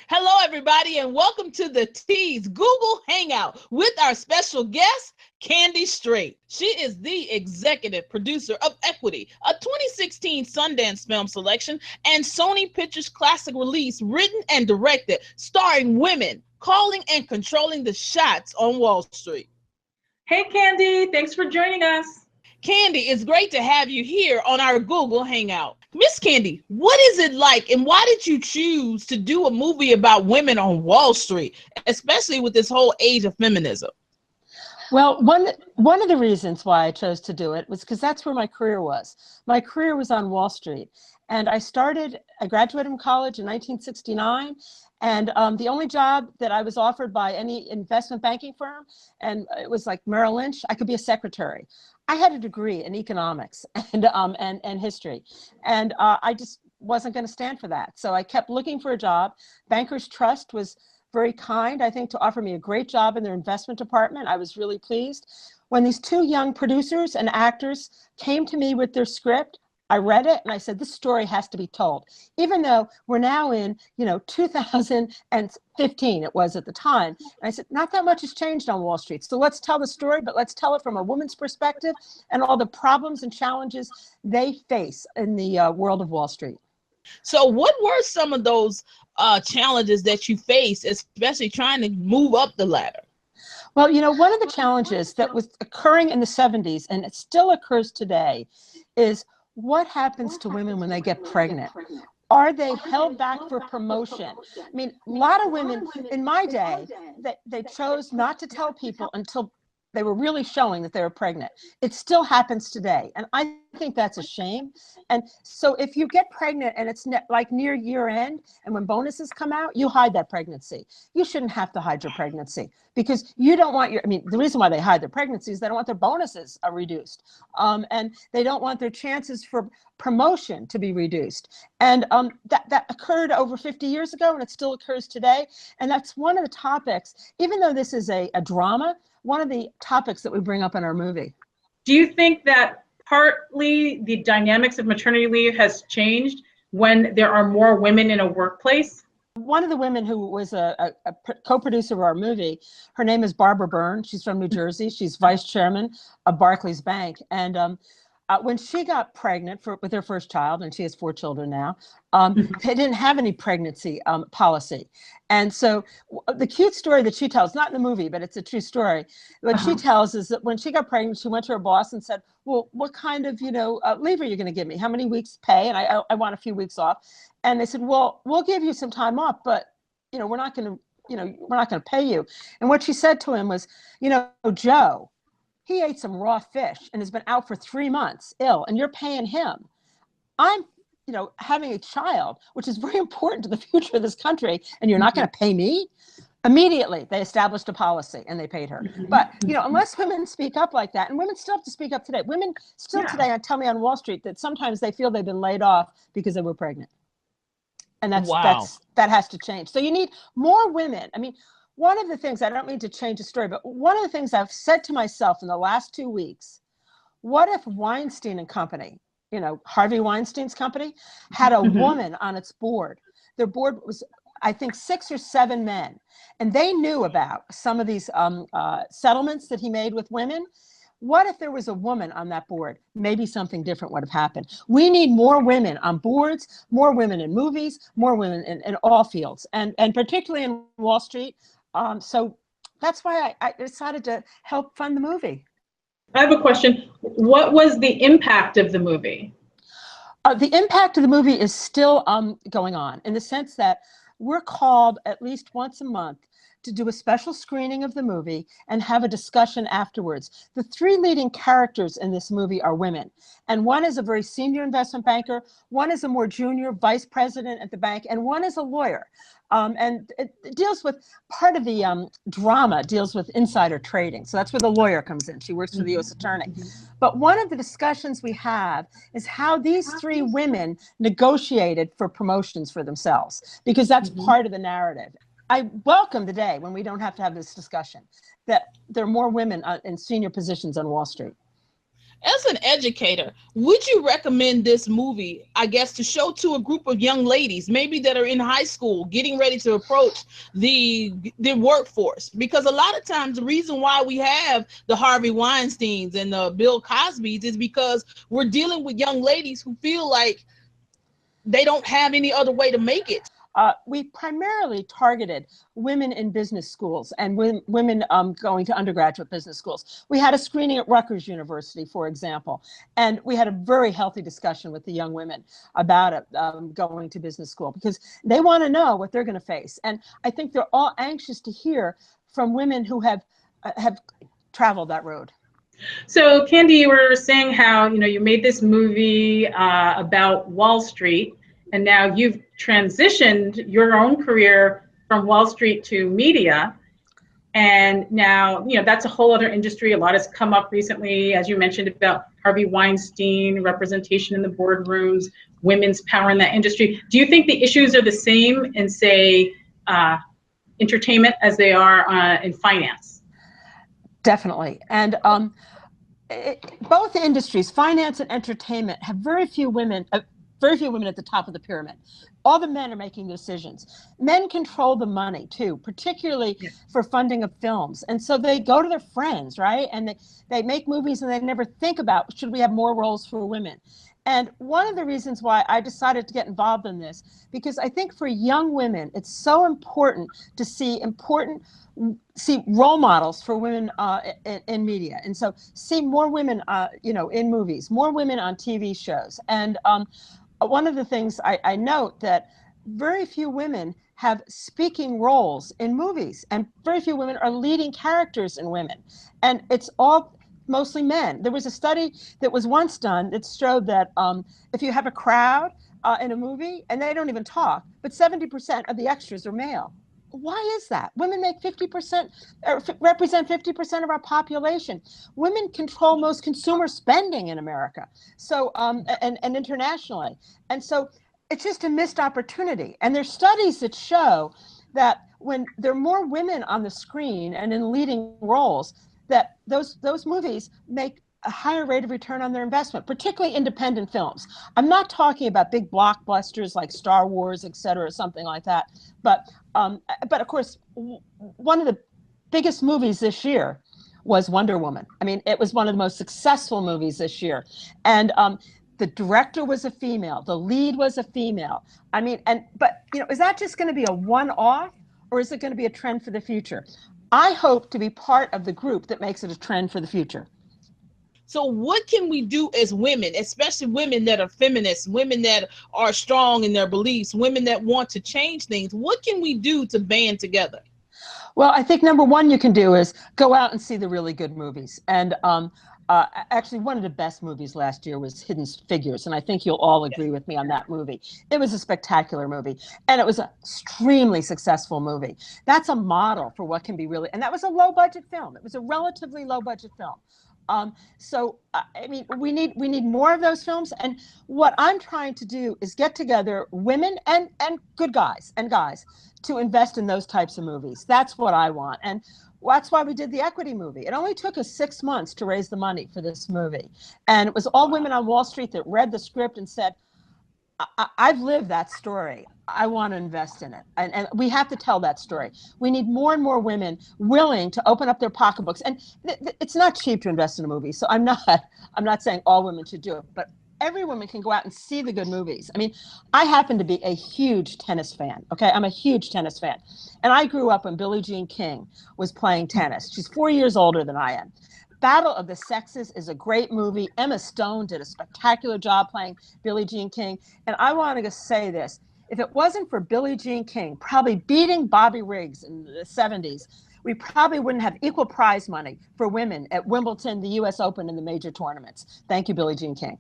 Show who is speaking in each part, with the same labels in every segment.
Speaker 1: Hello, everybody, and welcome to the T's Google Hangout with our special guest, Candy Strait. She is the executive producer of Equity, a 2016 Sundance film selection and Sony Pictures Classic release written and directed, starring women calling and controlling the shots on Wall Street.
Speaker 2: Hey, Candy, thanks for joining us.
Speaker 1: Candy, it's great to have you here on our Google Hangout. Miss Candy, what is it like and why did you choose to do a movie about women on Wall Street, especially with this whole age of feminism?
Speaker 3: Well, one of the reasons why I chose to do it was because that's where my career was. My career was on Wall Street. And I graduated from college in 1969. And the only job that I was offered by any investment banking firm, and it was like Merrill Lynch, I could be a secretary. I had a degree in economics and history. And I just wasn't going to stand for that. So I kept looking for a job. Bankers Trust was very kind, I think, to offer me a great job in their investment department. I was really pleased. When these two young producers and actors came to me with their script, I read it and I said, this story has to be told. Even though we're now in, 2015, it was at the time. And I said, not that much has changed on Wall Street. So let's tell the story, but let's tell it from a woman's perspective and all the problems and challenges they face in the world of Wall Street.
Speaker 1: So what were some of those challenges that you faced, especially trying to move up the ladder?
Speaker 3: Well, one of the challenges that was occurring in the 70s, and it still occurs today, is what happens to women when they get pregnant? Are they held back for promotion? I mean, a lot of women in my day, they chose not to tell people until they were really showing that they were pregnant. It still happens today. And I think that's a shame. And so if you get pregnant and it's like near year end, and when bonuses come out, you hide that pregnancy. You shouldn't have to hide your pregnancy because you don't want the reason why they hide their pregnancy is they don't want their bonuses reduced. And they don't want their chances for promotion to be reduced. And that occurred over 50 years ago and it still occurs today. And that's one of the topics, even though this is a drama, one of the topics that we bring up in our movie.
Speaker 2: Do you think that partly the dynamics of maternity leave has changed when there are more women in a workplace?
Speaker 3: One of the women who was a co-producer of our movie, her name is Barbara Byrne. She's from New Jersey. She's vice chairman of Barclays Bank. And when she got pregnant with her first child, and she has 4 children now, they didn't have any pregnancy policy. And so the cute story that she tells, not in the movie, but it's a true story. What she tells is that when she got pregnant, she went to her boss and said, well, what kind of, leave are you going to give me? How many weeks pay? And I want a few weeks off. And they said, well, we'll give you some time off, but, we're not going to pay you. And what she said to him was, Joe, he ate some raw fish and has been out for 3 months ill, and you're paying him. I'm, having a child, which is very important to the future of this country, and you're not going to pay me? Immediately, they established a policy and they paid her. But, unless women speak up like that, and women still have to speak up today. Women still today tell me on Wall Street that sometimes they feel they've been laid off because they were pregnant. And that has to change. So you need more women. I mean, one of the things, I don't mean to change the story, but one of the things I've said to myself in the last 2 weeks, what if Weinstein and Company, Harvey Weinstein's company, had a woman on its board? Their board was, I think, 6 or 7 men. And they knew about some of these settlements that he made with women. What if there was a woman on that board? Maybe something different would have happened. We need more women on boards, more women in movies, more women in all fields, and particularly in Wall Street. So that's why I decided to help fund the movie.
Speaker 2: I have a question. What was the impact of the movie?
Speaker 3: The impact of the movie is still going on in the sense that we're called at least once a month to do a special screening of the movie and have a discussion afterwards. The 3 leading characters in this movie are women. And one is a very senior investment banker, one is a more junior vice president at the bank, and one is a lawyer. And it deals with, part of the drama deals with insider trading. So that's where the lawyer comes in. She works for the U.S. attorney. But one of the discussions we have is how these 3 women negotiated for promotions for themselves, because that's part of the narrative. I welcome the day when we don't have to have this discussion, that there are more women in senior positions on Wall Street.
Speaker 1: As an educator, would you recommend this movie, I guess, to show to a group of young ladies, maybe that are in high school, getting ready to approach the workforce? Because a lot of times the reason why we have the Harvey Weinsteins and the Bill Cosbys is because we're dealing with young ladies who feel like they don't have any other way to make it.
Speaker 3: We primarily targeted women in business schools and women going to undergraduate business schools. We had a screening at Rutgers University, for example, and we had a very healthy discussion with the young women about it, going to business school, because they want to know what they're going to face. And I think they're all anxious to hear from women who have traveled that road.
Speaker 2: So, Candy, you were saying how, you made this movie about Wall Street, and now you've transitioned your own career from Wall Street to media. And now, that's a whole other industry. A lot has come up recently, as you mentioned, about Harvey Weinstein, representation in the boardrooms, women's power in that industry. Do you think the issues are the same in, say, entertainment as they are in finance?
Speaker 3: Definitely. And both industries, finance and entertainment, have very few women at the top of the pyramid. All the men are making decisions. Men control the money too, particularly for funding of films. And so they go to their friends, right? And they make movies and they never think about, should we have more roles for women? And one of the reasons why I decided to get involved in this, because I think for young women, it's so important to see role models for women in media. And so see more women, in movies, more women on TV shows. And one of the things I note that very few women have speaking roles in movies, and very few women are leading characters in women. And it's all mostly men. There was a study that was once done that showed that if you have a crowd in a movie and they don't even talk, but 70% of the extras are male. Why is that? Women make 50%, or represent 50% of our population. Women control most consumer spending in America, so and internationally. And so it's just a missed opportunity. And there's studies that show that when there are more women on the screen and in leading roles, that those movies make a higher rate of return on their investment, particularly independent films. I'm not talking about big blockbusters like Star Wars, et cetera, or something like that. But of course, one of the biggest movies this year was Wonder Woman. I mean, it was one of the most successful movies this year. And the director was a female, the lead was a female. I mean, but is that just going to be a one-off, or is it going to be a trend for the future? I hope to be part of the group that makes it a trend for the future.
Speaker 1: So what can we do as women, especially women that are feminists, women that are strong in their beliefs, women that want to change things? What can we do to band together?
Speaker 3: Well, I think number one you can do is go out and see the really good movies. And actually, one of the best movies last year was Hidden Figures, and I think you'll all agree with me on that movie. It was a spectacular movie, and it was an extremely successful movie. That's a model for what can be really, and that was a low-budget film. It was a relatively low-budget film. So I mean, we need more of those films. And what I'm trying to do is get together women and good guys to invest in those types of movies. That's what I want. And that's why we did the equity movie. It only took us 6 months to raise the money for this movie. And it was all women on Wall Street that read the script and said, I've lived that story. I want to invest in it. And we have to tell that story. We need more and more women willing to open up their pocketbooks. And it's not cheap to invest in a movie. So I'm not saying all women should do it, but every woman can go out and see the good movies. I mean, I happen to be a huge tennis fan. Okay. I'm a huge tennis fan. And I grew up when Billie Jean King was playing tennis. She's 4 years older than I am. Battle of the Sexes is a great movie. Emma Stone did a spectacular job playing Billie Jean King. And I want to say this. If it wasn't for Billie Jean King probably beating Bobby Riggs in the 70s, we probably wouldn't have equal prize money for women at Wimbledon, the US Open, and the major tournaments. Thank you, Billie Jean King.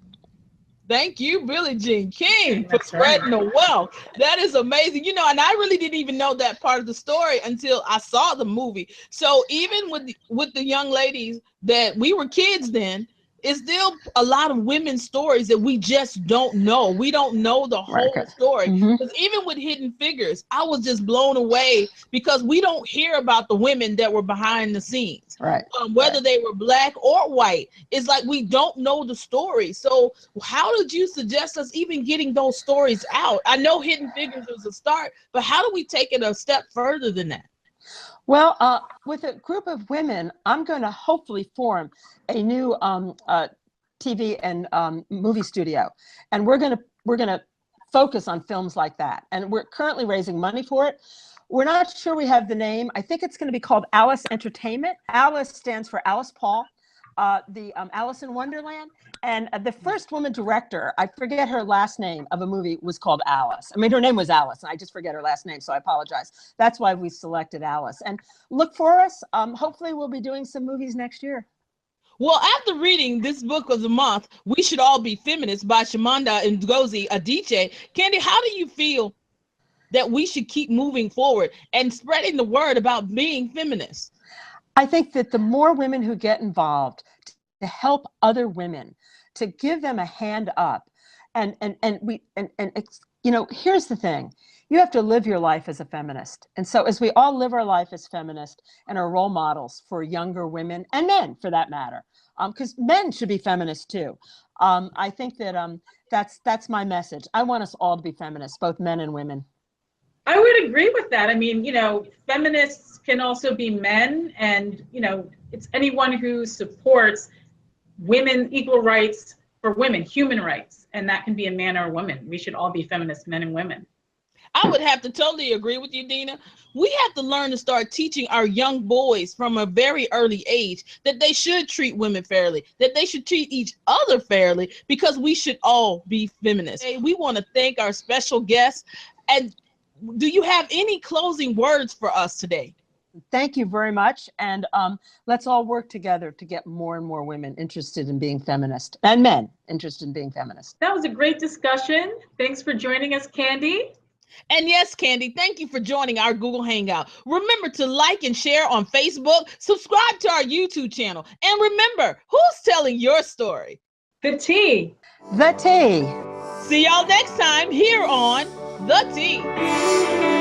Speaker 1: Thank you, Billie Jean King, for spreading the wealth. That is amazing. And I really didn't even know that part of the story until I saw the movie. So even with the young ladies that we were kids then, it's still a lot of women's stories that we just don't know. We don't know the whole story. Because even with Hidden Figures, I was just blown away because we don't hear about the women that were behind the scenes.
Speaker 3: Right.
Speaker 1: Whether they were Black or white, it's like we don't know the story. So how did you suggest us even getting those stories out? I know Hidden Figures was a start, but how do we take it a step further than that?
Speaker 3: Well, with a group of women, I'm going to hopefully form a new TV and movie studio, and we're going to focus on films like that. And we're currently raising money for it. We're not sure we have the name. I think it's going to be called Alice Entertainment. Alice stands for Alice Paul, the Alice in Wonderland. And the first woman director, I forget her last name, of a movie was called Alice. I mean, her name was Alice, and I just forget her last name, so I apologize. That's why we selected Alice. And look for us. Hopefully, we'll be doing some movies next year.
Speaker 1: Well, after reading this book of the month, We Should All Be Feminists by Chimamanda Ngozi Adichie, Candy, how do you feel that we should keep moving forward and spreading the word about being feminists?
Speaker 3: I think that the more women who get involved to help other women, to give them a hand up, and you know, here's the thing: you have to live your life as a feminist. And so, as we all live our life as feminists and are role models for younger women and men, for that matter, because men should be feminists too. I think that that's my message. I want us all to be feminists, both men and women.
Speaker 2: I would agree with that. I mean, you know, feminists can also be men, and, you know, it's anyone who supports women, equal rights for women, human rights, and that can be a man or a woman. We should all be feminists, men and women.
Speaker 1: I would have to totally agree with you, Dina. We have to learn to start teaching our young boys from a very early age that they should treat women fairly, that they should treat each other fairly, because we should all be feminists. Hey, we want to thank our special guests. And do you have any closing words for us today?
Speaker 3: Thank you very much. And let's all work together to get more and more women interested in being feminist, and men interested in being feminist.
Speaker 2: That was a great discussion. Thanks for joining us, Candy.
Speaker 1: And yes, Candy, thank you for joining our Google Hangout. Remember to like and share on Facebook, subscribe to our YouTube channel, and remember, who's telling your story?
Speaker 2: The Tea.
Speaker 3: The Tea.
Speaker 1: See y'all next time here on The Tea.